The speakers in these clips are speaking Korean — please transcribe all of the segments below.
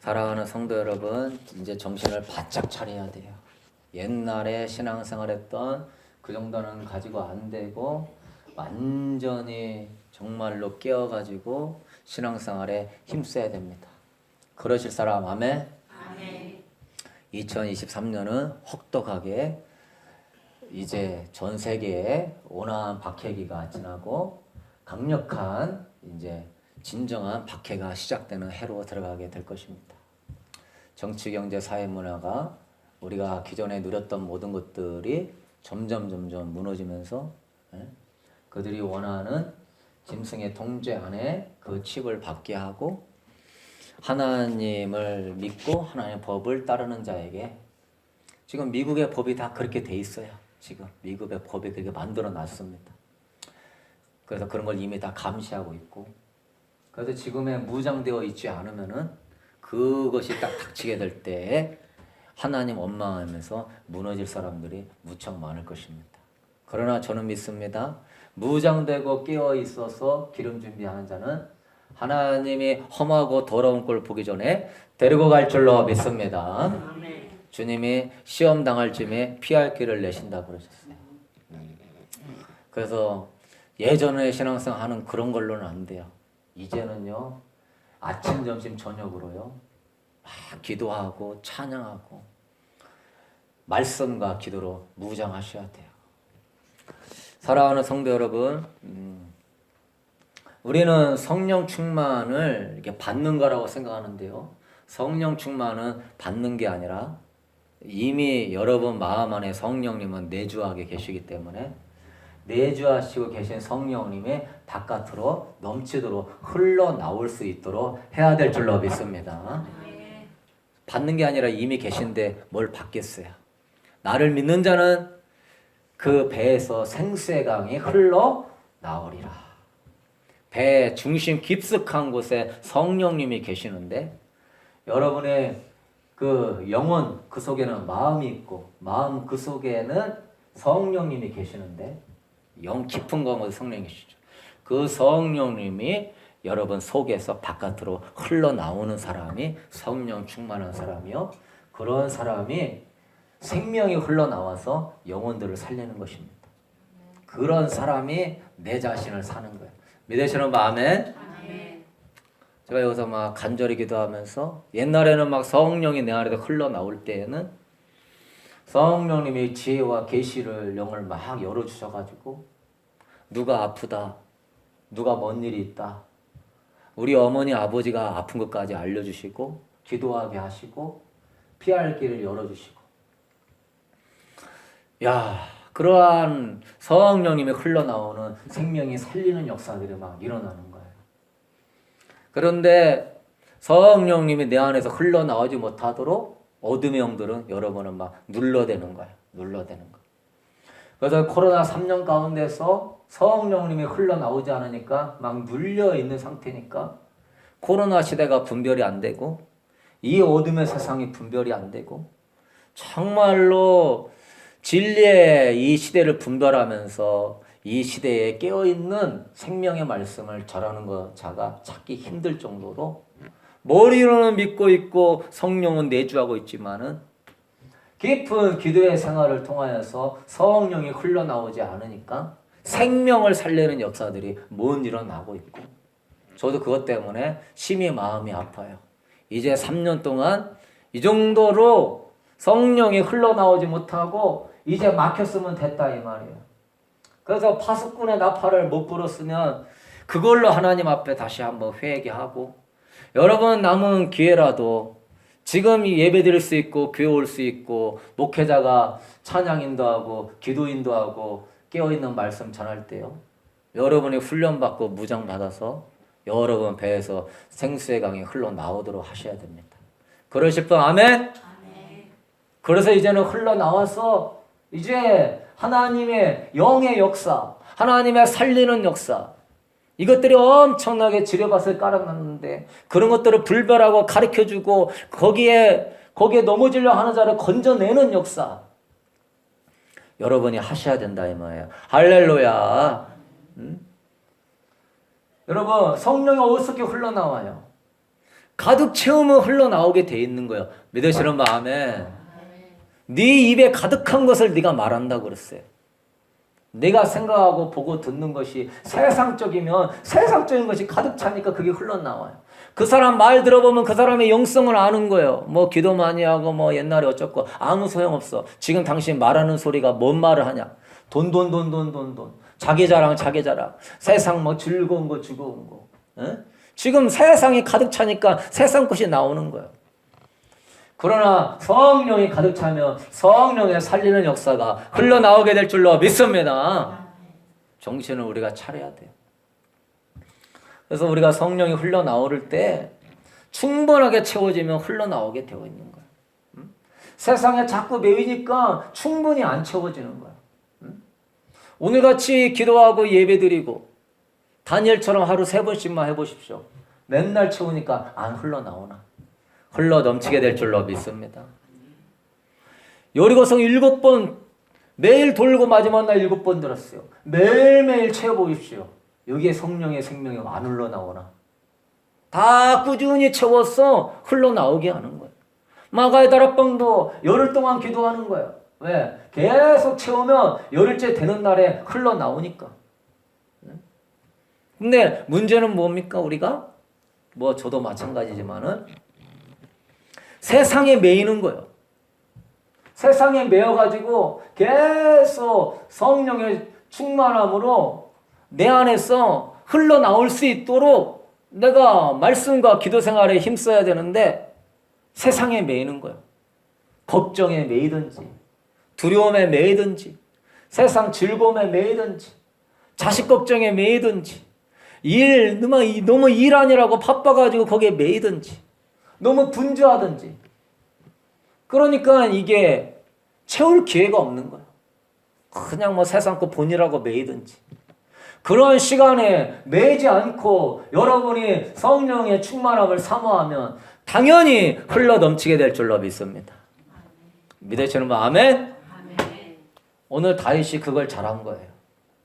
사랑하는 성도 여러분, 이제 정신을 바짝 차려야 돼요. 옛날에 신앙생활했던 그 정도는 가지고 안 되고 완전히 정말로 깨어가지고 신앙생활에 힘써야 됩니다. 그러실 사람 아멘? 아멘. 2023년은 혹독하게 이제 전 세계에 온화한 박해기가 지나고 강력한 이제 진정한 박해가 시작되는 해로 들어가게 될 것입니다. 정치, 경제, 사회, 문화가 우리가 기존에 누렸던 모든 것들이 점점 무너지면서 그들이 원하는 짐승의 통제 안에 그 칩을 받게 하고 하나님을 믿고 하나님의 법을 따르는 자에게 지금 미국의 법이 다 그렇게 돼 있어요. 지금 미국의 법이 그렇게 만들어 놨습니다. 그래서 그런 걸 이미 다 감시하고 있고, 그래서 지금에 무장되어 있지 않으면은 그것이 딱 닥치게 될 때에 하나님 원망하면서 무너질 사람들이 무척 많을 것입니다. 그러나 저는 믿습니다. 무장되고 깨어 있어서 기름 준비하는 자는 하나님이 험하고 더러운 꼴 보기 전에 데리고 갈 줄로 믿습니다. 아멘. 주님이 시험 당할 쯤에 피할 길을 내신다고 그러셨어요. 그래서 예전에 신앙생활 하는 그런 걸로는 안 돼요. 이제는요, 아침, 점심, 저녁으로요, 막 기도하고 찬양하고 말씀과 기도로 무장하셔야 돼요. 사랑하는 성도 여러분, 우리는 성령 충만을 이렇게 받는 거라고 생각하는데요. 성령 충만은 받는 게 아니라 이미 여러분 마음 안에 성령님은 내주하게 계시기 때문에 내주하시고 계신 성령님이 바깥으로 넘치도록 흘러나올 수 있도록 해야 될 줄로 믿습니다. 받는 게 아니라 이미 계신데 뭘 받겠어요. 나를 믿는 자는 그 배에서 생수의 강이 흘러나오리라. 배 중심 깊숙한 곳에 성령님이 계시는데 여러분의 그 영혼 그 속에는 마음이 있고 마음 그 속에는 성령님이 계시는데 영 깊은 곳에 성령이 계시죠. 그 성령님이 여러분 속에서 바깥으로 흘러나오는 사람이 성령 충만한 사람이요. 그런 사람이 생명이 흘러나와서 영혼들을 살리는 것입니다. 그런 사람이 내 자신을 사는 거예요. 믿으시는 분 아멘? 아멘. 제가 여기서 막 간절히 기도하면서 옛날에는 막 성령이 내 안에서 흘러나올 때에는 성령님이 지혜와 계시를 영을 막 열어주셔가지고 누가 아프다, 누가 뭔 일이 있다, 우리 어머니 아버지가 아픈 것까지 알려주시고 기도하게 하시고 피할 길을 열어주시고, 야, 그러한 성령님이 흘러나오는 생명이 살리는 역사들이 막 일어나는 거예요. 그런데 성령님이 내 안에서 흘러나오지 못하도록 어둠의 영들은 여러분은 막 눌러대는 거예요. 눌러대는 거. 그래서 코로나 3년 가운데서 성령님이 흘러나오지 않으니까 막 눌려 있는 상태니까 코로나 시대가 분별이 안 되고 이 어둠의 세상이 분별이 안 되고 정말로 진리의 이 시대를 분별하면서 이 시대에 깨어있는 생명의 말씀을 전하는 자가 찾기 힘들 정도로 머리로는 믿고 있고 성령은 내주하고 있지만은 깊은 기도의 생활을 통하여서 성령이 흘러나오지 않으니까 생명을 살리는 역사들이 못 일어나고 있고, 저도 그것 때문에 심히 마음이 아파요. 이제 3년 동안 이 정도로 성령이 흘러나오지 못하고 이제 막혔으면 됐다 이 말이에요. 그래서 파수꾼의 나팔을 못 불었으면 그걸로 하나님 앞에 다시 한번 회개하고, 여러분 남은 기회라도 지금 예배 드릴 수 있고 교회 올 수 있고 목회자가 찬양 인도하고 기도 인도하고 깨어있는 말씀 전할 때요, 여러분이 훈련받고 무장 받아서 여러분 배에서 생수의 강이 흘러나오도록 하셔야 됩니다. 그러실 분 아멘? 아멘. 그래서 이제는 흘러나와서 이제 하나님의 영의 역사, 하나님의 살리는 역사, 이것들이 엄청나게 지뢰밭을 깔아놨는데 그런 것들을 분별하고 가르쳐주고 거기에 넘어지려 하는 자를 건져내는 역사 여러분이 하셔야 된다 이 말이에요. 할렐루야. 여러분 성령이 어떻게 흘러나와요? 가득 채우면 흘러나오게 돼 있는 거예요. 믿으시는 마음에 네 입에 가득한 것을 네가 말한다고 그랬어요. 내가 생각하고 보고 듣는 것이 세상적이면 세상적인 것이 가득 차니까 그게 흘러나와요. 그 사람 말 들어보면 그 사람의 영성을 아는 거예요. 뭐 기도 많이 하고 뭐 옛날에 어쩌고 아무 소용없어. 지금 당신 말하는 소리가 뭔 말을 하냐. 돈. 자기 자랑. 세상 뭐 즐거운 거 즐거운 거. 에? 지금 세상이 가득 차니까 세상 것이 나오는 거예요. 그러나 성령이 가득 차면 성령의 살리는 역사가 흘러나오게 될 줄로 믿습니다. 정신을 우리가 차려야 돼요. 그래서 우리가 성령이 흘러나올 때 충분하게 채워지면 흘러나오게 되어 있는 거예요. 세상에 자꾸 매이니까 충분히 안 채워지는 거예요. 오늘같이 기도하고 예배드리고 다니엘처럼 하루 3번씩만 해보십시오. 맨날 채우니까 안 흘러나오나? 흘러 넘치게 될 줄로 믿습니다. 여리고성 7번 매일 돌고 마지막 날 7번 들었어요. 매일매일 채워보십시오. 여기에 성령의 생명이 안 흘러나오나? 다 꾸준히 채워서 흘러나오게 하는 거예요. 마가의 다락방도 열흘 동안 기도하는 거예요. 왜? 계속 채우면 열흘째 되는 날에 흘러나오니까. 근데 문제는 뭡니까? 우리가? 뭐 저도 마찬가지지만은 세상에 매이는 거예요. 세상에 매여가지고 계속 성령의 충만함으로 내 안에서 흘러나올 수 있도록 내가 말씀과 기도 생활에 힘써야 되는데 세상에 매이는 거예요. 걱정에 매이든지 두려움에 매이든지 세상 즐거움에 매이든지 자식 걱정에 매이든지 너무 일 아니라고 바빠가지고 거기에 매이든지 너무 분주하든지 그러니까 이게 채울 기회가 없는 거예요. 그냥 뭐 세상 거 본이라고 매이든지 그런 시간에 매이지 않고 여러분이 성령의 충만함을 사모하면 당연히 흘러 넘치게 될 줄로 믿습니다. 믿으시는 분 아멘? 오늘 다윗이 그걸 잘한 거예요.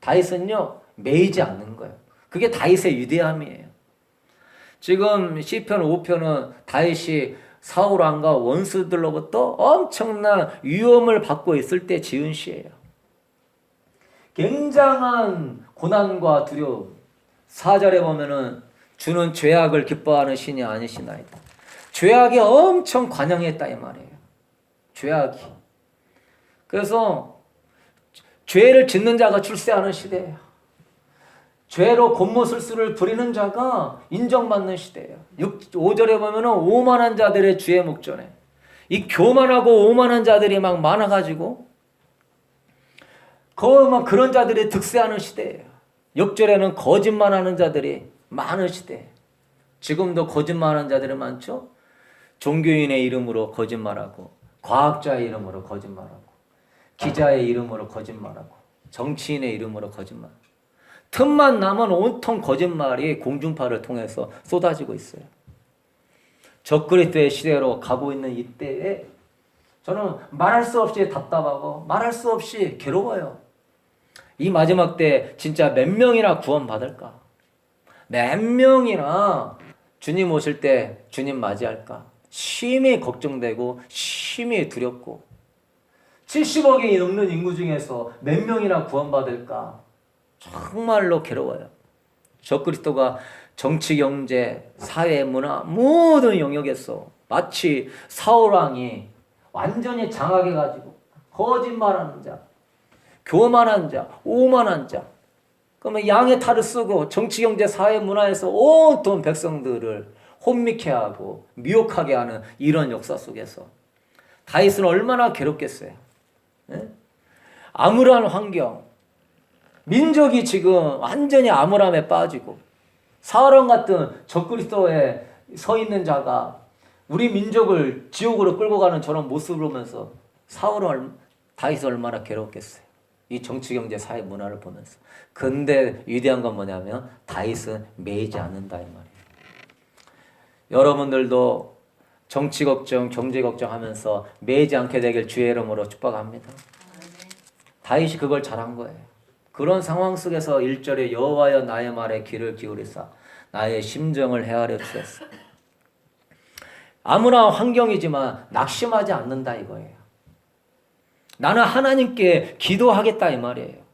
다윗은요 매이지 않는 거예요. 그게 다윗의 위대함이에요. 지금 시편 5편은 다윗이 사울 왕과 원수들로부터 엄청난 위험을 받고 있을 때 지은 시예요. 굉장한 고난과 두려움. 4절에 보면은 주는 죄악을 기뻐하는 신이 아니시나이다. 죄악이 엄청 관영했다 이 말이에요. 죄악이. 그래서 죄를 짓는 자가 출세하는 시대예요. 죄로 곤모술수를 부리는 자가 인정받는 시대예요. 5절에 보면 오만한 자들의 주의 목전에 이 교만하고 오만한 자들이 막 많아가지고 그런 자들이 득세하는 시대예요. 6절에는 거짓말하는 자들이 많은 시대예요. 지금도 거짓말하는 자들이 많죠. 종교인의 이름으로 거짓말하고 과학자의 이름으로 거짓말하고 기자의 이름으로 거짓말하고 정치인의 이름으로 거짓말. 틈만 나면 온통 거짓말이 공중파를 통해서 쏟아지고 있어요. 적그리스도의 시대로 가고 있는 이때에 저는 말할 수 없이 답답하고 말할 수 없이 괴로워요. 이 마지막 때 진짜 몇 명이나 구원받을까? 몇 명이나 주님 오실 때 주님 맞이할까? 심히 걱정되고 심히 두렵고 70억이 넘는 인구 중에서 몇 명이나 구원받을까? 정말로 괴로워요. 적그리스도가 정치, 경제, 사회, 문화 모든 영역에서 마치 사울왕이 완전히 장악해가지고 거짓말하는 자, 교만한 자, 오만한 자 그러면 양의 탈을 쓰고 정치, 경제, 사회, 문화에서 온통 백성들을 혼미케 하고 미혹하게 하는 이런 역사 속에서 다윗은 얼마나 괴롭겠어요. 네? 암울한 환경 민족이 지금 완전히 암울함에 빠지고 사울왕 같은 적그리스도에 서 있는 자가 우리 민족을 지옥으로 끌고 가는 저런 모습을 보면서 다윗은 얼마나 괴롭겠어요. 이 정치, 경제, 사회, 문화를 보면서. 근데 위대한 건 뭐냐면 다윗은 매이지 않는다 이 말이에요. 여러분들도 정치 걱정, 경제 걱정하면서 매이지 않게 되길 주의 이름으로 축복합니다. 다윗이 그걸 잘한 거예요. 그런 상황 속에서 1절에 여호와여 나의 말에 귀를 기울이사 나의 심정을 헤아려 주셨어. 아무나 환경이지만 낙심하지 않는다 이거예요. 나는 하나님께 기도하겠다 이 말이에요.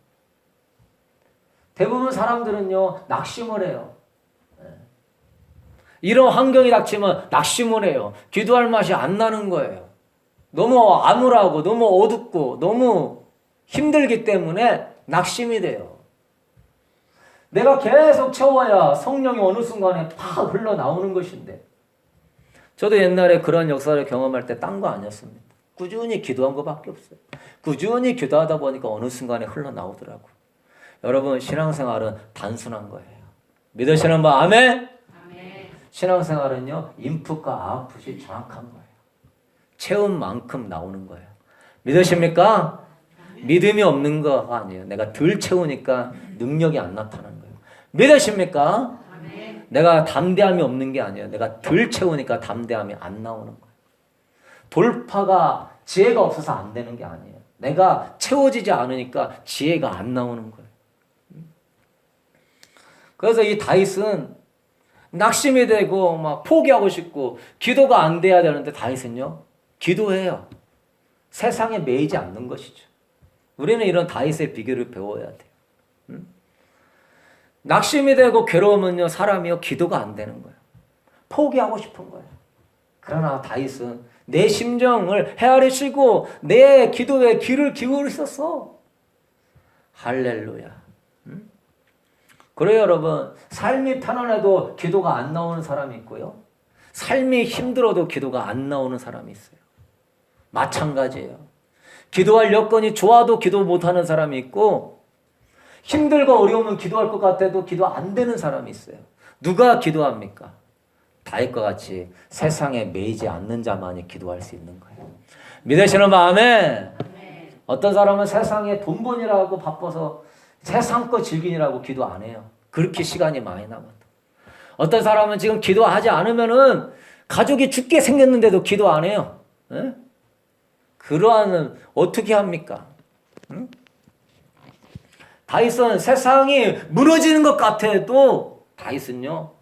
대부분 사람들은요 낙심을 해요. 이런 환경이 닥치면 낙심을 해요. 기도할 맛이 안 나는 거예요. 너무 암울하고 너무 어둡고 너무 힘들기 때문에 낙심이 돼요. 내가 계속 채워야 성령이 어느 순간에 팍 흘러나오는 것인데, 저도 옛날에 그런 역사를 경험할 때 딴 거 아니었습니다. 꾸준히 기도한 것밖에 없어요. 꾸준히 기도하다 보니까 어느 순간에 흘러나오더라고요. 여러분 신앙생활은 단순한 거예요. 믿으시는 분 아멘? 아멘. 신앙생활은요 인풋과 아웃풋이 정확한 거예요. 채운 만큼 나오는 거예요. 믿으십니까? 믿음이 없는 거 아니에요. 내가 덜 채우니까 능력이 안 나타나는 거예요. 믿으십니까? 아멘. 내가 담대함이 없는 게 아니에요. 내가 덜 채우니까 담대함이 안 나오는 거예요. 돌파가 지혜가 없어서 안 되는 게 아니에요. 내가 채워지지 않으니까 지혜가 안 나오는 거예요. 그래서 이 다윗은 낙심이 되고 막 포기하고 싶고 기도가 안 돼야 되는데 다윗은요 기도해요. 세상에 매이지 않는 것이죠. 우리는 이런 다윗의 비결을 배워야 돼요. 낙심이 되고 괴로우면요 사람이요 기도가 안 되는 거예요. 포기하고 싶은 거예요. 그러나 다윗은 내 심정을 헤아리시고 내 기도에 귀를 기울이셨어. 할렐루야. 그래요 여러분, 삶이 편안해도 기도가 안 나오는 사람이 있고요, 삶이 힘들어도 기도가 안 나오는 사람이 있어요. 마찬가지예요. 기도할 여건이 좋아도 기도 못하는 사람이 있고, 힘들고 어려우면 기도할 것 같아도 기도 안 되는 사람이 있어요. 누가 기도합니까? 다윗과 같이 세상에 매이지 않는 자만이 기도할 수 있는 거예요. 믿으시는 마음에 어떤 사람은 세상에 돈 버니라고 바빠서 세상 거 즐기느라고 기도 안 해요. 그렇게 시간이 많이 남아도. 어떤 사람은 지금 기도하지 않으면은 가족이 죽게 생겼는데도 기도 안 해요. 에? 그러한 어떻게 합니까? 응? 다윗은 세상이 무너지는 것 같아도 다윗은요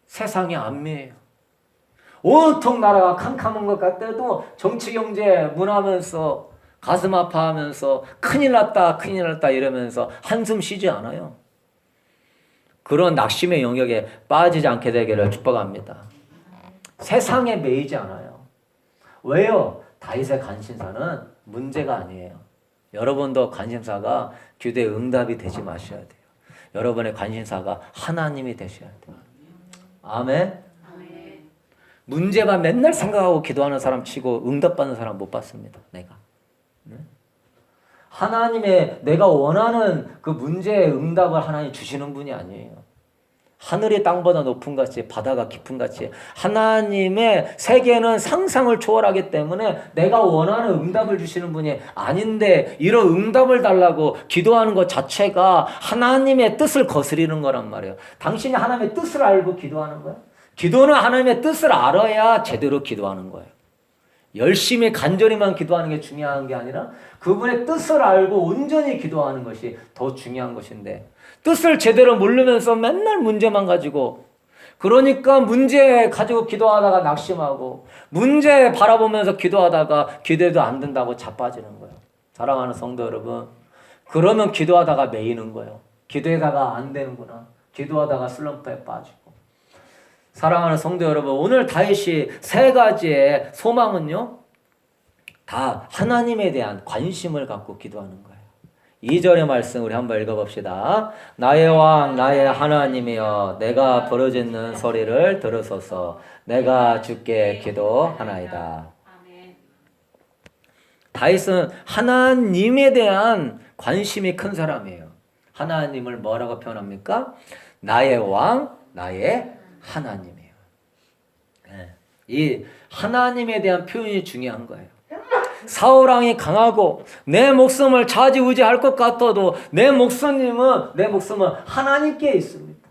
세상에 안 매여요. 온통 나라가 캄캄한 것 같아도 정치 경제 문하면서 가슴 아파하면서 큰일 났다 이러면서 한숨 쉬지 않아요. 그런 낙심의 영역에 빠지지 않게 되기를 축복합니다. 세상에 매이지 않아요. 왜요? 다윗의 관심사는 문제가 아니에요. 여러분도 관심사가 기도의 응답이 되지 마셔야 돼요. 여러분의 관심사가 하나님이 되셔야 돼요. 아멘? 문제만 맨날 생각하고 기도하는 사람 치고 응답받는 사람 못 봤습니다. 내가. 하나님의 내가 원하는 그 문제의 응답을 하나님 주시는 분이 아니에요. 하늘이 땅보다 높은 같이 바다가 깊은 같이 하나님의 세계는 상상을 초월하기 때문에 내가 원하는 응답을 주시는 분이 아닌데 이런 응답을 달라고 기도하는 것 자체가 하나님의 뜻을 거스리는 거란 말이에요. 당신이 하나님의 뜻을 알고 기도하는 거예요. 기도는 하나님의 뜻을 알아야 제대로 기도하는 거예요. 열심히 간절히만 기도하는 게 중요한 게 아니라 그분의 뜻을 알고 온전히 기도하는 것이 더 중요한 것인데, 뜻을 제대로 모르면서 맨날 문제만 가지고, 그러니까 문제 가지고 기도하다가 낙심하고 문제 바라보면서 기도하다가 기도해도 안 된다고 자빠지는 거예요. 사랑하는 성도 여러분, 그러면 기도하다가 매이는 거예요. 기도하다가 안 되는구나. 기도하다가 슬럼프에 빠지고. 사랑하는 성도 여러분, 오늘 다윗이 세 가지의 소망은요 다 하나님에 대한 관심을 갖고 기도하는 거예요. 2절의 말씀 우리 한번 읽어봅시다. 나의 왕 나의 하나님이여, 내가 부르짖는 소리를 들으소서. 내가 주께 기도하나이다. 다윗은 하나님에 대한 관심이 큰 사람이에요. 하나님을 뭐라고 표현합니까? 나의 왕 나의 하나님이에요. 이 하나님에 대한 표현이 중요한 거예요. 사울왕이 강하고 내 목숨을 좌지우지할 것 같아도 내 목숨은 하나님께 있습니다.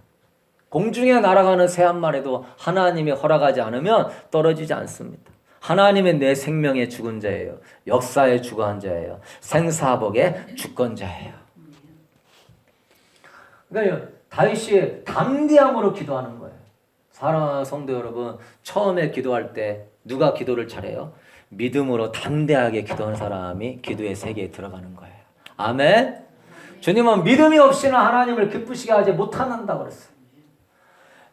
공중에 날아가는 새 한 마리도 하나님이 허락하지 않으면 떨어지지 않습니다. 하나님은 내 생명의 주권자예요. 역사의 주관자예요. 생사복의 주권자예요. 그러니까 다윗이 담대함으로 기도하는 거예요. 사랑하는 성도 여러분, 처음에 기도할 때 누가 기도를 잘해요? 믿음으로 담대하게 기도하는 사람이 기도의 세계에 들어가는 거예요. 아멘. 주님은 믿음이 없이는 하나님을 기쁘시게 하지 못한다고 그랬어요.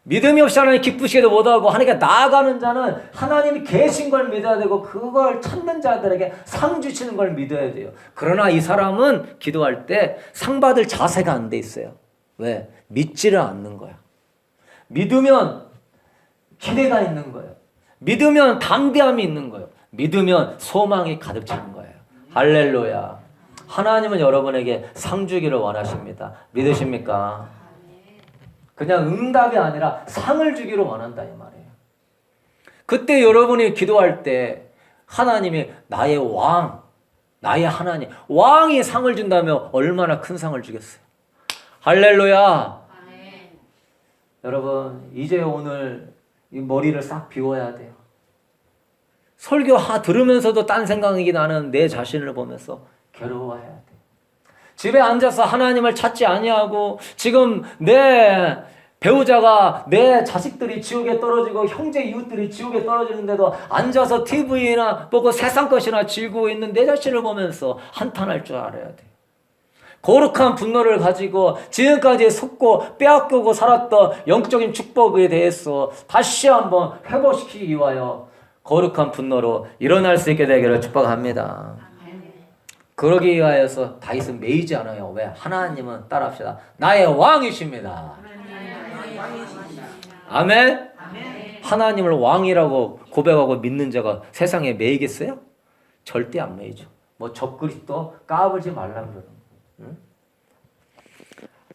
믿음이 없이 하나님 기쁘시게도 못하고 하나님께 나아가는 자는 하나님이 계신 걸 믿어야 되고 그걸 찾는 자들에게 상 주시는 걸 믿어야 돼요. 그러나 이 사람은 기도할 때 상 받을 자세가 안 돼 있어요. 왜? 믿지를 않는 거야. 믿으면 기대가 있는 거예요. 믿으면 담대함이 있는 거예요. 믿으면 소망이 가득 차는 거예요. 할렐루야. 하나님은 여러분에게 상 주기를 원하십니다. 믿으십니까? 그냥 응답이 아니라 상을 주기를 원한다 이 말이에요. 그때 여러분이 기도할 때 하나님이 나의 왕, 나의 하나님, 왕이 상을 준다면 얼마나 큰 상을 주겠어요. 할렐루야. 여러분 이제 오늘 이 머리를 싹 비워야 돼요. 설교 들으면서도 딴 생각이 나는 내 자신을 보면서 괴로워해야 돼. 집에 앉아서 하나님을 찾지 아니하고 지금 내 배우자가 내 자식들이 지옥에 떨어지고 형제 이웃들이 지옥에 떨어지는데도 앉아서 TV나 보고 세상 것이나 즐기고 있는 내 자신을 보면서 한탄할 줄 알아야 돼. 거룩한 분노를 가지고 지금까지 속고 빼앗기고 살았던 영적인 축복에 대해서 다시 한번 회복시키기 위하여 거룩한 분노로 일어날 수 있게 되기를 축복합니다. 그러기 위하여서 다윗은 매이지 않아요. 왜? 하나님은 따라합시다. 나의 왕이십니다. 아멘? 하나님을 왕이라고 고백하고 믿는 자가 세상에 매이겠어요? 절대 안 매이죠. 뭐 적그리스도 까불지 말라 그러는 응?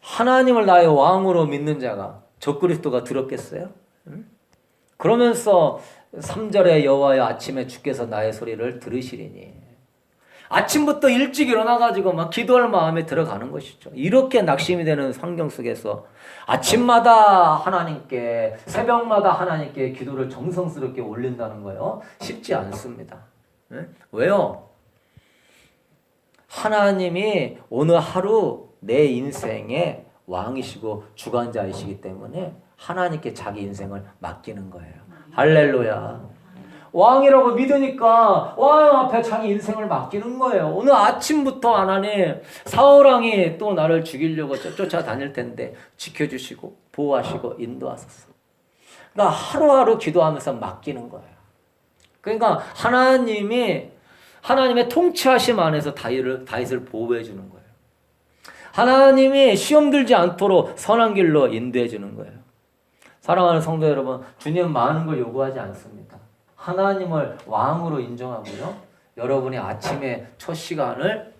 하나님을 나의 왕으로 믿는 자가 적그리스도가 들었겠어요? 응? 그러면서 3절에 여호와여 아침에 주께서 나의 소리를 들으시리니 아침부터 일찍 일어나가지고 막 기도할 마음에 들어가는 것이죠. 이렇게 낙심이 되는 환경 속에서 아침마다 하나님께 새벽마다 하나님께 기도를 정성스럽게 올린다는 거예요. 쉽지 않습니다. 네? 왜요? 하나님이 오늘 하루 내 인생의 왕이시고 주관자이시기 때문에 하나님께 자기 인생을 맡기는 거예요. 할렐루야. 왕이라고 믿으니까 왕 앞에 자기 인생을 맡기는 거예요. 오늘 아침부터 하나님 사울왕이 또 나를 죽이려고 쫓아다닐 텐데 지켜주시고 보호하시고 인도하셨어. 그러니까 하루하루 기도하면서 맡기는 거예요. 그러니까 하나님의 통치하심 안에서 다윗을 보호해 주는 거예요. 하나님이 시험 들지 않도록 선한 길로 인도해 주는 거예요. 사랑하는 성도 여러분, 주님은 많은 걸 요구하지 않습니다. 하나님을 왕으로 인정하고요. 여러분이 아침에 첫 시간을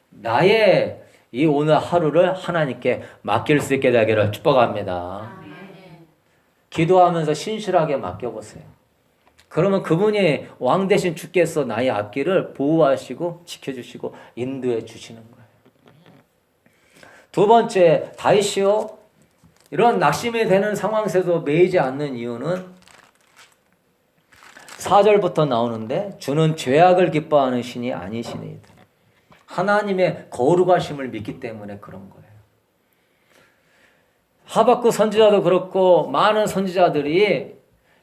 나의 이 오늘 하루를 하나님께 맡길 수 있게 되기를 축복합니다. 기도하면서 신실하게 맡겨보세요. 그러면 그분이 왕 대신 주께서 나의 앞길을 보호하시고 지켜주시고 인도해 주시는 거예요. 두 번째, 다윗이요. 이런 낙심이 되는 상황 속에서 매이지 않는 이유는 4절부터 나오는데 주는 죄악을 기뻐하는 신이 아니시니이다. 하나님의 거룩하심을 믿기 때문에 그런 거예요. 하박국 선지자도 그렇고 많은 선지자들이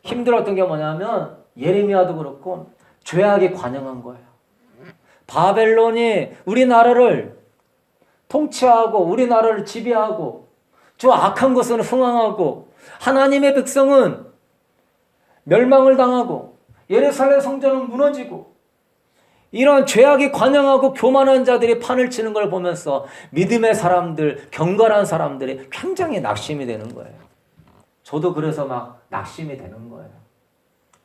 힘들었던 게 뭐냐면 예레미야도 그렇고 죄악에 관영한 거예요. 바벨론이 우리나라를 통치하고 우리나라를 지배하고 저 악한 것은 흥황하고 하나님의 백성은 멸망을 당하고 예루살렘 성전은 무너지고 이런 죄악이 관영하고 교만한 자들이 판을 치는 걸 보면서 믿음의 사람들, 경건한 사람들이 굉장히 낙심이 되는 거예요. 저도 그래서 막 낙심이 되는 거예요.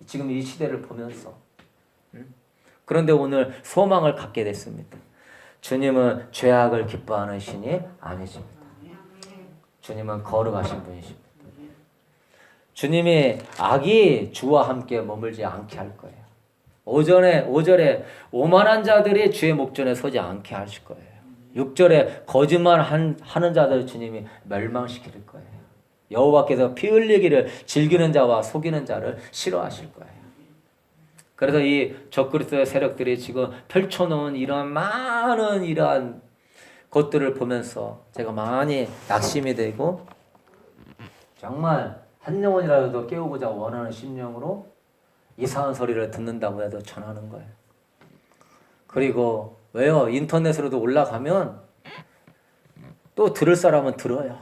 지금 이 시대를 보면서. 그런데 오늘 소망을 갖게 됐습니다. 주님은 죄악을 기뻐하는 신이 아니십니다. 주님은 거룩하신 분이십니다. 주님이 악이 주와 함께 머물지 않게 할 거예요. 5절에 오만한 자들이 주의 목전에 서지 않게 하실 거예요. 6절에 거짓말 하는 자들을 주님이 멸망시킬 거예요. 여호와께서 피 흘리기를 즐기는 자와 속이는 자를 싫어하실 거예요. 그래서 이 적그리스도의 세력들이 지금 펼쳐놓은 이러한 많은 이러한 것들을 보면서 제가 많이 낙심이 되고 정말 한 영혼이라도 깨우고자 원하는 심령으로 이상한 소리를 듣는다고 해도 전하는 거예요. 그리고 왜요? 인터넷으로도 올라가면 또 들을 사람은 들어요.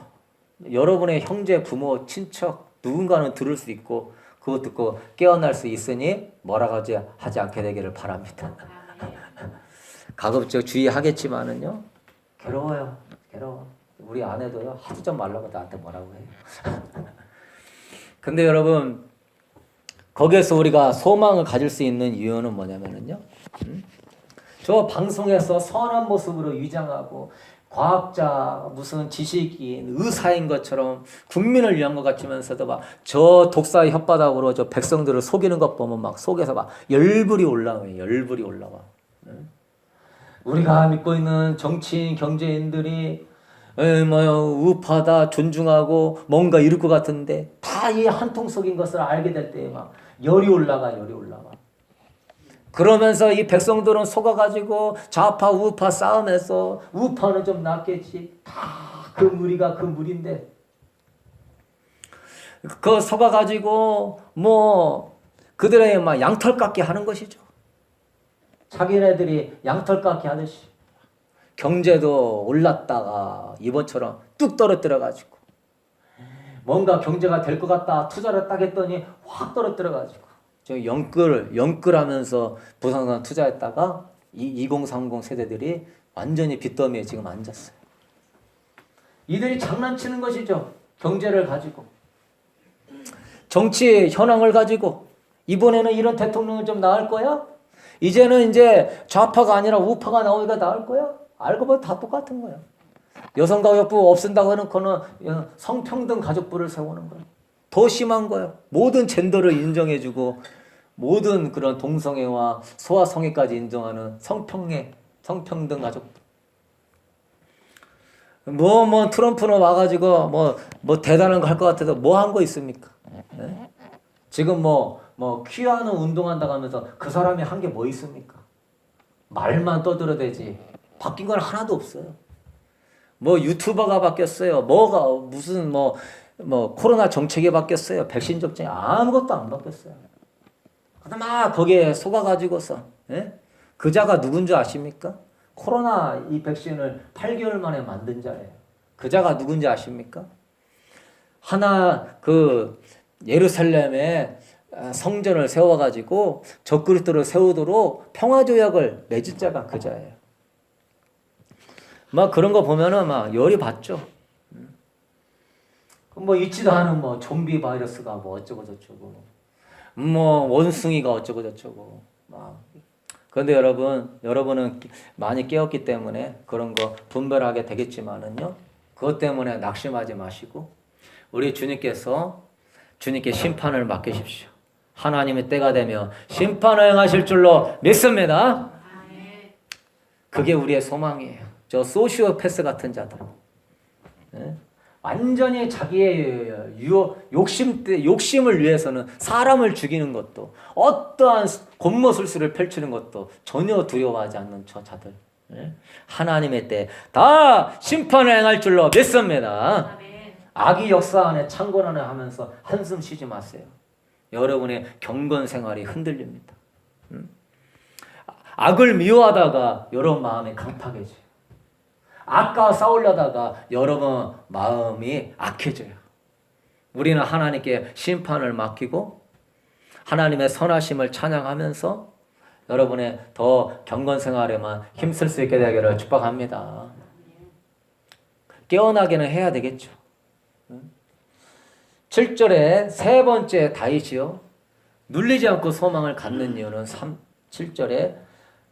여러분의 형제, 부모, 친척 누군가는 들을 수 있고 그거 듣고 깨어날 수 있으니 뭐라고 하지 않게 되기를 바랍니다. 가급적 주의하겠지만은요. 괴로워요. 괴로워. 우리 아내도요. 하지 좀 말라고 나한테 뭐라고 해요. 근데 여러분 거기에서 우리가 소망을 가질 수 있는 이유는 뭐냐면은요. 저 방송에서 선한 모습으로 위장하고 과학자, 무슨 지식인, 의사인 것처럼 국민을 위한 것 같으면서도 막 저 독사의 혓바닥으로 저 백성들을 속이는 것 보면 막 속에서 막 열불이 올라와요. 열불이 올라와. 우리가 믿고 있는 정치인, 경제인들이 우파다, 존중하고 뭔가 이럴 것 같은데 다 이 한통 속인 것을 알게 될 때 막 열이 올라가. 그러면서 이 백성들은 속아가지고 좌파 우파 싸움에서 우파는 좀 낫겠지. 다 그 무리가 그 무리인데 그 속아가지고 뭐 그들의 막 양털 깎기 하는 것이죠. 자기네들이 양털 깎기 하듯이 경제도 올랐다가 이번처럼 뚝 떨어뜨려가지고 뭔가 경제가 될 것 같다 투자를 딱 했더니 확 떨어뜨려가지고 저 영끌하면서 부동산 투자했다가 2030 세대들이 완전히 빚더미에 지금 앉았어요. 이들이 장난치는 것이죠. 경제를 가지고 정치 현황을 가지고 이번에는 이런 대통령은 좀 나을 거야? 이제는 이제 좌파가 아니라 우파가 나오니까 나을 거야? 알고 보면 다 똑같은 거야. 여성가족부 없앤다고 해놓고는 성평등 가족부를 세우는 거야. 더 심한 거야. 모든 젠더를 인정해주고 모든 그런 동성애와 소아성애까지 인정하는 성평등 가족부. 트럼프는 와가지고 뭐 대단한 거 할 것 같아서 뭐 한 거 있습니까? 네? 지금 퀴어하는 운동한다고 하면서 그 사람이 한 게 뭐 있습니까? 말만 떠들어대지 바뀐 건 하나도 없어요. 유튜버가 바뀌었어요. 무슨 코로나 정책이 바뀌었어요. 백신 접종이 아무것도 안 바뀌었어요. 막 거기에 속아가지고서 그자가 누군지 아십니까? 코로나 이 백신을 8개월 만에 만든 자예요. 그자가 누군지 아십니까? 예루살렘에 성전을 세워가지고 적그리스도를 세우도록 평화조약을 맺은 자가 그자예요. 그런 거 보면은 열이 받죠. 있지도 않은 좀비 바이러스가 어쩌고 저쩌고 원숭이가 어쩌고 저쩌고 그런데 여러분은 많이 깨었기 때문에 그런 거 분별하게 되겠지만은요. 그것 때문에 낙심하지 마시고 우리 주님께 심판을 맡기십시오. 하나님의 때가 되면 심판을 행하실 줄로 믿습니다. 그게 우리의 소망이에요. 저 소시오패스 같은 자들. 완전히 자기의 욕심을 위해서는 사람을 죽이는 것도 어떠한 곤모술수를 펼치는 것도 전혀 두려워하지 않는 저 자들. 하나님의 때 다 심판을 행할 줄로 믿습니다. 악의 역사 안에 창건 안에 하면서 한숨 쉬지 마세요. 여러분의 경건 생활이 흔들립니다. 악을 미워하다가 여러분 마음이 강팍해져요. 악과 싸우려다가 여러분 마음이 악해져요. 우리는 하나님께 심판을 맡기고 하나님의 선하심을 찬양하면서 여러분의 더 경건 생활에만 힘쓸 수 있게 되기를 축복합니다. 깨어나기는 해야 되겠죠. 7절에 세 번째 다윗이요. 눌리지 않고 소망을 갖는 이유는 7절에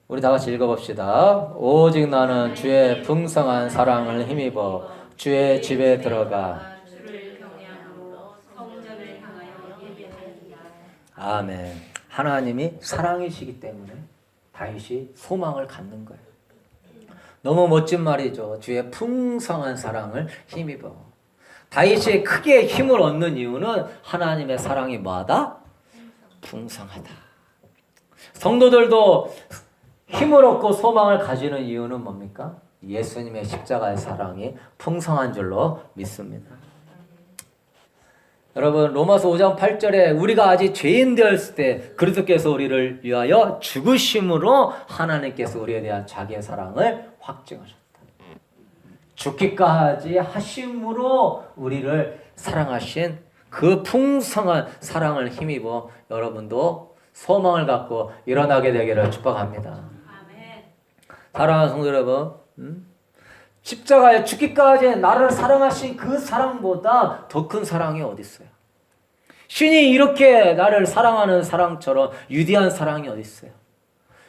우리 다 같이 읽어봅시다. 오직 나는 주의 풍성한 사랑을 힘입어 주의 집에 들어가 아멘. 하나님이 사랑이시기 때문에 다윗이 소망을 갖는 거예요. 너무 멋진 말이죠. 주의 풍성한 사랑을 힘입어. 다윗이 크게 힘을 얻는 이유는 하나님의 사랑이 뭐하다? 풍성하다. 성도들도 힘을 얻고 소망을 가지는 이유는 뭡니까? 예수님의 십자가의 사랑이 풍성한 줄로 믿습니다. 여러분 로마서 5장 8절에 우리가 아직 죄인 되었을 때 그리스도께서 우리를 위하여 죽으심으로 하나님께서 우리에 대한 자기의 사랑을 확증하셨다. 죽기까지 하심으로 우리를 사랑하신 그 풍성한 사랑을 힘입어 여러분도 소망을 갖고 일어나게 되기를 축복합니다. 아멘. 사랑하는 성도 여러분, 십자가에 죽기까지 나를 사랑하신 그 사랑보다 더 큰 사랑이 어디 있어요? 신이 이렇게 나를 사랑하는 사랑처럼 위대한 사랑이 어디 있어요?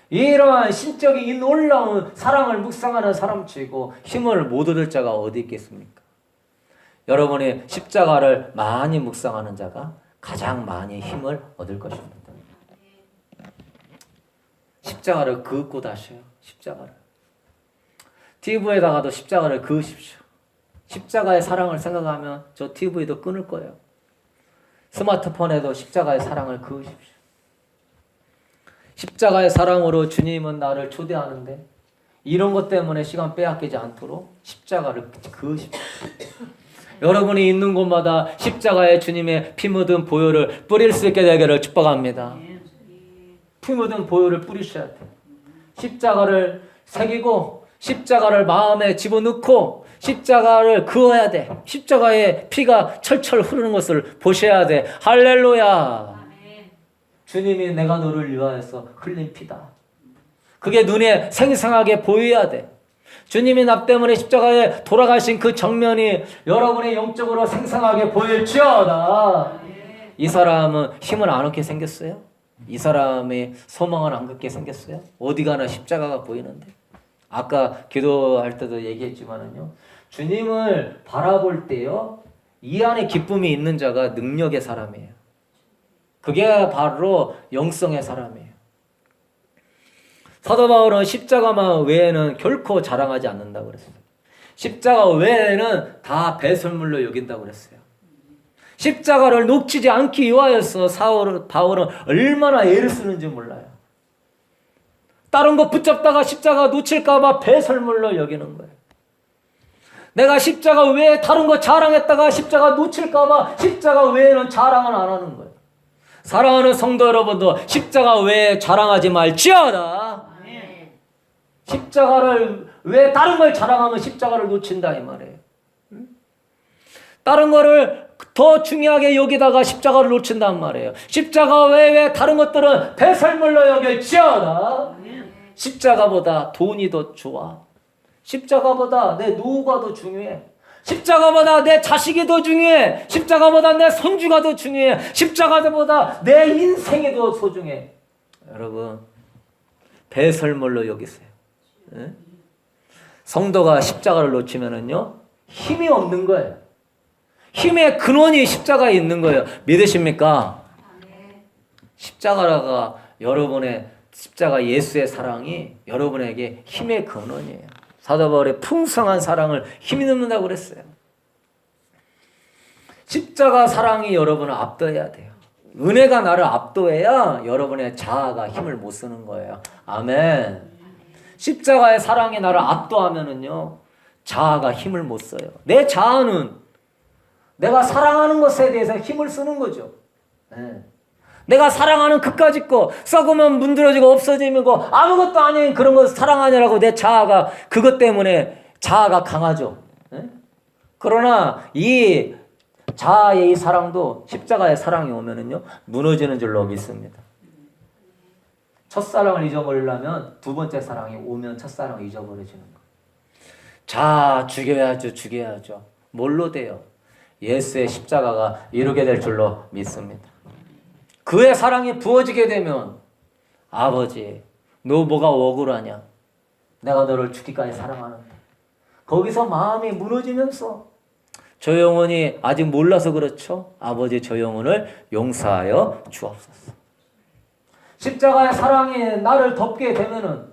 이러한 신적인 이 놀라운 사랑을 묵상하는 사람치고 힘을 못 얻을 자가 어디 있겠습니까? 여러분이 십자가를 많이 묵상하는 자가 가장 많이 힘을 얻을 것입니다. 십자가를 긋고 다셔요. 십자가를. TV에다가도 십자가를 그으십시오. 십자가의 사랑을 생각하면 저 TV도 끊을 거예요. 스마트폰에도 십자가의 사랑을 그으십시오. 십자가의 사랑으로 주님은 나를 초대하는데 이런 것 때문에 시간 빼앗기지 않도록 십자가를 그으십시오. 여러분이 있는 곳마다 십자가에 주님의 피 묻은 보혈을 뿌릴 수 있게 되기를 축복합니다. 피 묻은 보혈을 뿌리셔야 돼요. 십자가를 새기고 십자가를 마음에 집어넣고 십자가를 그어야 돼. 십자가에 피가 철철 흐르는 것을 보셔야 돼. 할렐루야. 주님이 내가 너를 위하여서 흘린 피다. 그게 눈에 생생하게 보여야 돼. 주님이 나 때문에 십자가에 돌아가신 그 정면이 여러분의 영적으로 생생하게 보일지어다. 이 사람은 힘을 안 얻게 생겼어요? 이 사람의 소망을 안 갖게 생겼어요? 어디 가나 십자가가 보이는데. 아까 기도할 때도 얘기했지만은요. 주님을 바라볼 때요. 이 안에 기쁨이 있는 자가 능력의 사람이에요. 그게 바로 영성의 사람이에요. 사도 바울은 십자가만 외에는 결코 자랑하지 않는다고 그랬어요. 십자가 외에는 다 배설물로 여긴다고 그랬어요. 십자가를 놓치지 않기 위하여서 바울은 얼마나 애를 쓰는지 몰라요. 다른 거 붙잡다가 십자가 놓칠까 봐 배설물로 여기는 거예요. 내가 십자가 외에 다른 거 자랑했다가 십자가 놓칠까 봐 십자가 외에는 자랑을 안 하는 거예요. 사랑하는 성도 여러분도 십자가 외에 자랑하지 말지어다. 십자가를 왜 다른 걸 자랑하면 십자가를 놓친다 이 말이에요. 다른 거를 더 중요하게 여기다가 십자가를 놓친단 말이에요. 십자가 외에 다른 것들은 배설물로 여길지어다. 십자가보다 돈이 더 좋아. 십자가보다 내 노후가 더 중요해. 십자가보다 내 자식이 더 중요해. 십자가보다 내 손주가 더 중요해. 십자가보다 내 인생이 더 소중해. 여러분, 배설물로 여기세요. 네? 성도가 십자가를 놓치면은요, 힘이 없는 거예요. 힘의 근원이 십자가에 있는 거예요. 믿으십니까? 십자가가 여러분의 십자가 예수의 사랑이 여러분에게 힘의 근원이에요. 사도 바울의 풍성한 사랑을 힘입는다고 그랬어요. 십자가 사랑이 여러분을 압도해야 돼요. 은혜가 나를 압도해야 여러분의 자아가 힘을 못 쓰는 거예요. 아멘. 십자가의 사랑이 나를 압도하면은요, 자아가 힘을 못 써요. 내 자아는 내가 사랑하는 것에 대해서 힘을 쓰는 거죠. 네. 내가 사랑하는 그까짓 거 썩으면 문드러지고 없어지고 아무것도 아닌 그런 거 사랑하냐라고 내 자아가 그것 때문에 자아가 강하죠. 네? 그러나 이 자아의 이 사랑도 십자가의 사랑이 오면은요 무너지는 줄로 믿습니다. 첫사랑을 잊어버리려면 두 번째 사랑이 오면 첫사랑을 잊어버려지는 거. 자, 죽여야죠. 뭘로 돼요? 예수의 십자가가 이루게 될 줄로 믿습니다. 그의 사랑이 부어지게 되면 아버지, 너 뭐가 억울하냐? 내가 너를 죽기까지 사랑하는데. 거기서 마음이 무너지면서 저 영혼이 아직 몰라서 그렇죠? 아버지, 저 영혼을 용서하여 주옵소서. 십자가의 사랑이 나를 덮게 되면은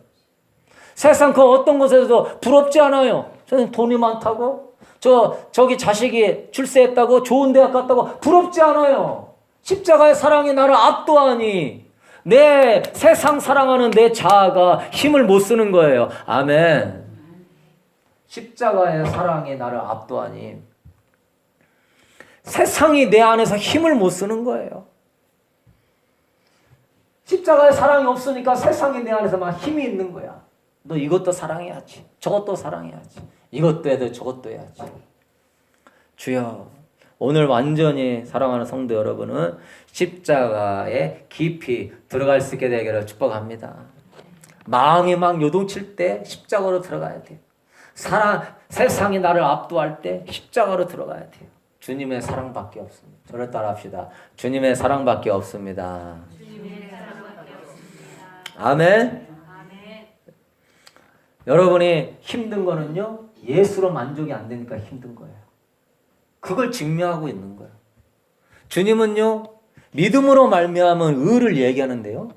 세상 그 어떤 것에서도 부럽지 않아요. 저는 돈이 많다고, 저기 자식이 출세했다고, 좋은 대학 갔다고 부럽지 않아요. 십자가의 사랑이 나를 압도하니 내 세상 사랑하는 내 자아가 힘을 못 쓰는 거예요. 아멘. 십자가의 사랑이 나를 압도하니 세상이 내 안에서 힘을 못 쓰는 거예요. 십자가에 사랑이 없으니까 세상이 내 안에서 막 힘이 있는 거야. 너 이것도 사랑해야지. 저것도 사랑해야지. 이것도 해야 돼. 저것도 해야지. 주여, 오늘 완전히 사랑하는 성도 여러분은 십자가에 깊이 들어갈 수 있게 되기를 축복합니다. 마음이 막 요동칠 때 십자가로 들어가야 돼요. 세상이 나를 압도할 때 십자가로 들어가야 돼요. 주님의 사랑밖에 없습니다. 저를 따라합시다. 주님의 사랑밖에 없습니다. 주님의 사랑밖에 없습니다. 아멘. 아멘. 여러분이 힘든 거는요, 예수로 만족이 안 되니까 힘든 거예요. 그걸 증명하고 있는 거예요. 주님은요, 믿음으로 말미암은 의를 얘기하는데요.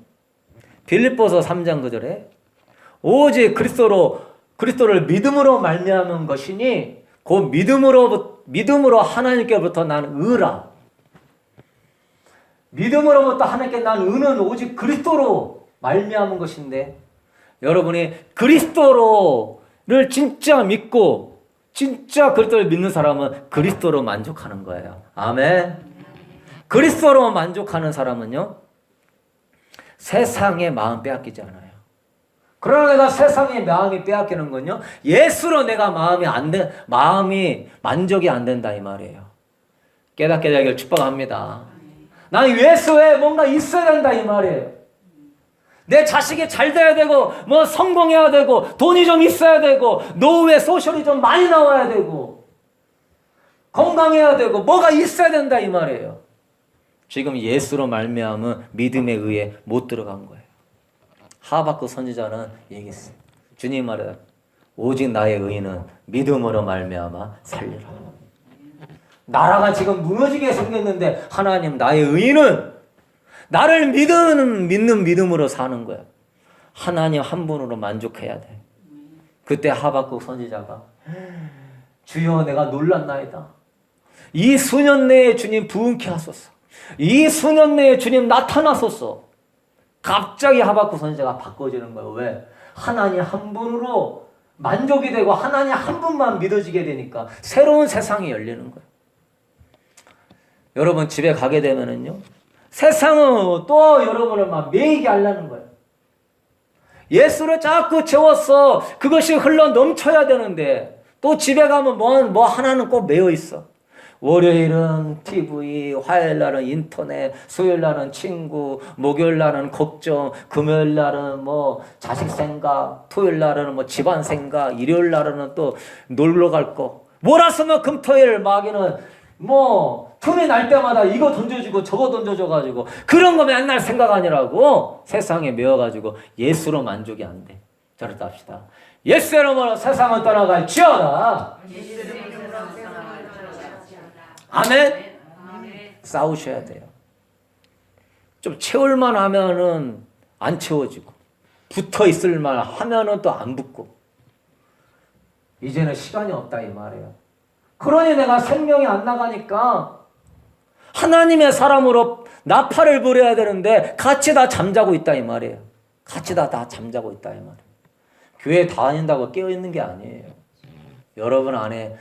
빌립보서 3장 9절에 오직 그리스도를 믿음으로 말미암은 것이니 그 믿음으로 하나님께로부터 난 의라. 믿음으로부터 하나님께 난 의는 오직 그리스도로 말미암은 것인데, 여러분이 그리스도를 진짜 믿고 진짜 그리스도를 믿는 사람은 그리스도로 만족하는 거예요. 아멘. 그리스도로 만족하는 사람은요, 세상의 마음 빼앗기지 않아요. 그러나 내가 세상의 마음이 빼앗기는 건요, 예수로 내가 마음이 만족이 안 된다 이 말이에요. 깨닫게 되기를 축복합니다. 나는 예수에 뭔가 있어야 된다 이 말이에요. 내 자식이 잘 돼야 되고, 뭐 성공해야 되고, 돈이 좀 있어야 되고, 노후에 소셜이 좀 많이 나와야 되고, 건강해야 되고, 뭐가 있어야 된다 이 말이에요. 지금 예수로 말미암은 믿음에 의해 못 들어간 거예요. 하박국 선지자는 얘기했어요. 주님 말해, 오직 나의 의는 믿음으로 말미암아 살리라. 나라가 지금 무너지게 생겼는데 하나님, 나의 의는 나를 믿는 믿음으로 사는 거야. 하나님 한 분으로 만족해야 돼. 그때 하박국 선지자가 주여, 내가 놀랐나이다. 이 수년 내에 주님 부흥케 하소서. 이 수년 내에 주님 나타나소서. 갑자기 하박국 선지자가 바꿔지는 거예요. 왜? 하나님 한 분으로 만족이 되고 하나님 한 분만 믿어지게 되니까 새로운 세상이 열리는 거예요. 여러분 집에 가게 되면은요, 세상은 또 여러분을 막 매이게 하려는 거예요. 예수를 자꾸 채웠어. 그것이 흘러 넘쳐야 되는데 또 집에 가면 뭐 하나는 꼭 매여 있어. 월요일은 TV, 화요일 날은 인터넷, 수요일 날은 친구, 목요일 날은 걱정, 금요일 날은 뭐 자식 생각, 토요일 날은 뭐 집안 생각, 일요일 날은 또 놀러 갈 거. 몰았으면 금토일 마귀는 뭐 틈이 날 때마다 이거 던져주고 저거 던져줘가지고 그런 거 맨날 생각하느라고 세상에 매여가지고 예수로 만족이 안 돼. 저를 합시다. 예수 이름으로 세상을 떠나갈지어다. 아멘? 싸우셔야 돼요. 좀 채울만 하면은 안 채워지고, 붙어 있을만 하면은 또 안 붙고, 이제는 시간이 없다 이 말이에요. 그러니 내가 생명이 안 나가니까 하나님의 사람으로 나팔을 부려야 되는데 같이 다 잠자고 있다 이 말이에요. 같이 다 잠자고 있다 이 말이에요. 교회 다닌다고 깨어 있는 게 아니에요. 여러분 안에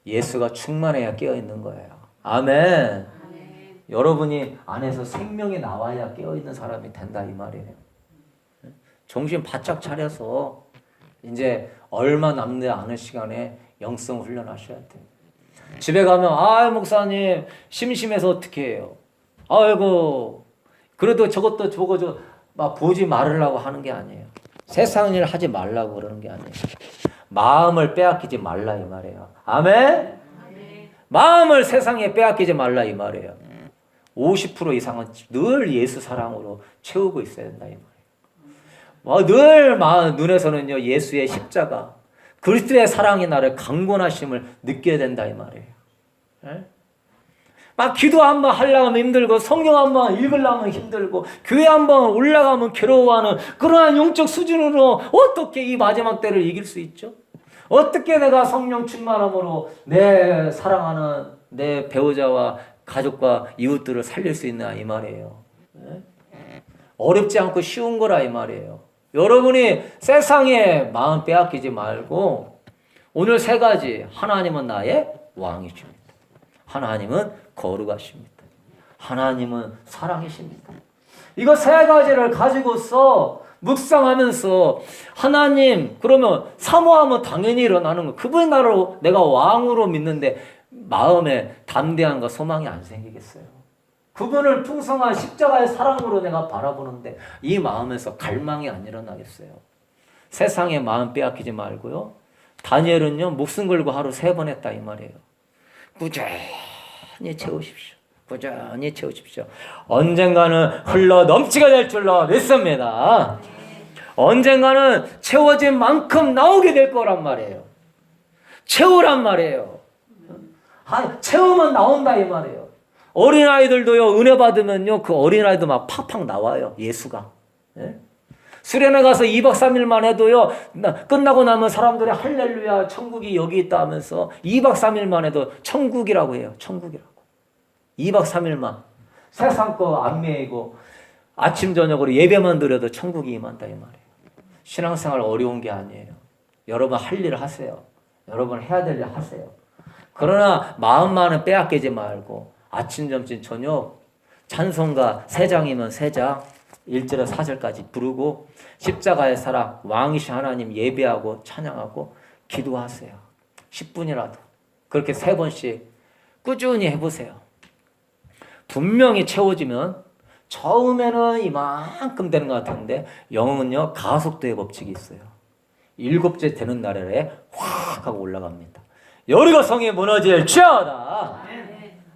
예수가 충만해야 깨어 있는 거예요. 아멘. 아멘. 여러분이 안에서 생명이 나와야 깨어 있는 사람이 된다 이 말이에요. 정신 바짝 차려서 이제 얼마 남지 않은 시간에 영성 훈련하셔야 돼요. 집에 가면 목사님 심심해서 어떻게 해요? 아이고 그래도 저것도 저거 막 보지 말으려고 하는 게 아니에요. 세상 일 하지 말라고 그러는 게 아니에요. 마음을 빼앗기지 말라 이 말이에요. 아멘. 마음을 세상에 빼앗기지 말라 이 말이에요. 50% 이상은 늘 예수 사랑으로 채우고 있어야 된다 이 말이에요. 늘 마음 눈에서는요 예수의 십자가, 그리스도의 사랑이 나를 강권하심을 느껴야 된다 이 말이에요. 네? 막 기도 한번 하려면 힘들고 성경 한번 읽으려면 힘들고 교회 한번 올라가면 괴로워하는 그러한 영적 수준으로 어떻게 이 마지막 때를 이길 수 있죠? 어떻게 내가 성령 충만함으로 내 사랑하는 내 배우자와 가족과 이웃들을 살릴 수 있나 이 말이에요. 네? 어렵지 않고 쉬운 거라 이 말이에요. 여러분이 세상에 마음 빼앗기지 말고 오늘 세 가지. 하나님은 나의 왕이십니다. 하나님은 거룩하십니다. 하나님은 사랑이십니다. 이거 세 가지를 가지고서 묵상하면서 하나님 그러면 사모하면 당연히 일어나는 거. 그분이 나를 내가 왕으로 믿는데 마음에 담대함과 소망이 안 생기겠어요. 그분을 풍성한 십자가의 사랑으로 내가 바라보는데 이 마음에서 갈망이 안 일어나겠어요. 세상에 마음 빼앗기지 말고요. 다니엘은요 목숨 걸고 하루 3번 했다 이 말이에요. 꾸준히 채우십시오. 꾸준히 채우십시오. 언젠가는 흘러 넘치게 될 줄로 믿습니다. 언젠가는 채워진 만큼 나오게 될 거란 말이에요. 채우란 말이에요. 채우면 나온다 이 말이에요. 어린아이들도요 은혜 받으면요 그 어린아이도 막 팍팍 나와요. 예수가. 예? 수련회 가서 2박 3일만 해도요 끝나고 나면 사람들이 할렐루야 천국이 여기 있다 하면서 2박 3일만 해도 천국이라고 해요. 천국이라고. 2박 3일만 세상 거 안 매이고 아침 저녁으로 예배만 드려도 천국이 임한다 이 말이에요. 신앙생활 어려운 게 아니에요. 여러분 할 일을 하세요. 여러분 해야 될 일 하세요. 그러나 마음만은 빼앗기지 말고 아침 점심 저녁 찬송가 3장이면 3장 1절에서 4절까지 부르고 십자가의 사랑 왕이신 하나님 예배하고 찬양하고 기도하세요. 10분이라도 그렇게 3번씩 꾸준히 해보세요. 분명히 채워지면 처음에는 이만큼 되는 것 같은데 영은요 가속도의 법칙이 있어요. 7째 되는 날에 확 하고 올라갑니다. 여리고 성이 무너질지어다.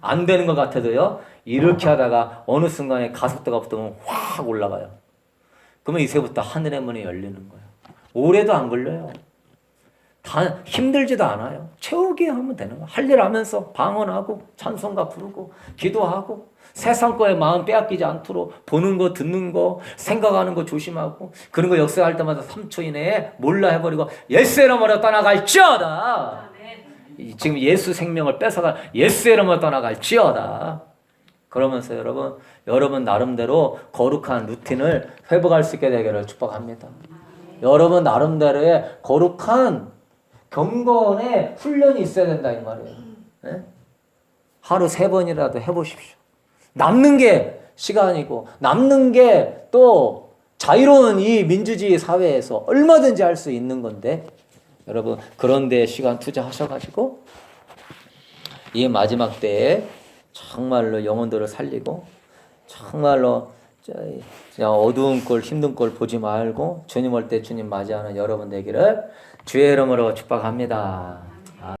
안 되는 것 같아도요 이렇게 하다가 어느 순간에 가속도가 붙으면 확 올라가요. 그러면 이제부터 하늘의 문이 열리는 거예요. 오래도 안 걸려요. 다 힘들지도 않아요. 채우게 하면 되는 거예요. 할 일 하면서 방언하고 찬송가 부르고 기도하고 세상 거에 마음 빼앗기지 않도록 보는 거 듣는 거 생각하는 거 조심하고 그런 거 역사할 때마다 3초 이내에 몰라 해버리고 예수의 이름으로 떠나갈지어다. 지금 예수 생명을 뺏어갈 예수의 이름으로 떠나갈지어다. 그러면서 여러분 나름대로 거룩한 루틴을 회복할 수 있게 되기를 축복합니다. 여러분 나름대로의 거룩한 경건의 훈련이 있어야 된다 이 말이에요. 네? 하루 3번이라도 해보십시오. 남는 게 시간이고 남는 게 또 자유로운 이 민주주의 사회에서 얼마든지 할 수 있는 건데 여러분 그런 데 시간 투자하셔가지고 이 마지막 때에 정말로 영혼들을 살리고 정말로 그냥 어두운 꼴 힘든 꼴 보지 말고 주님 올 때 주님 맞이하는 여러분 되기를 주의 이름으로 축복합니다.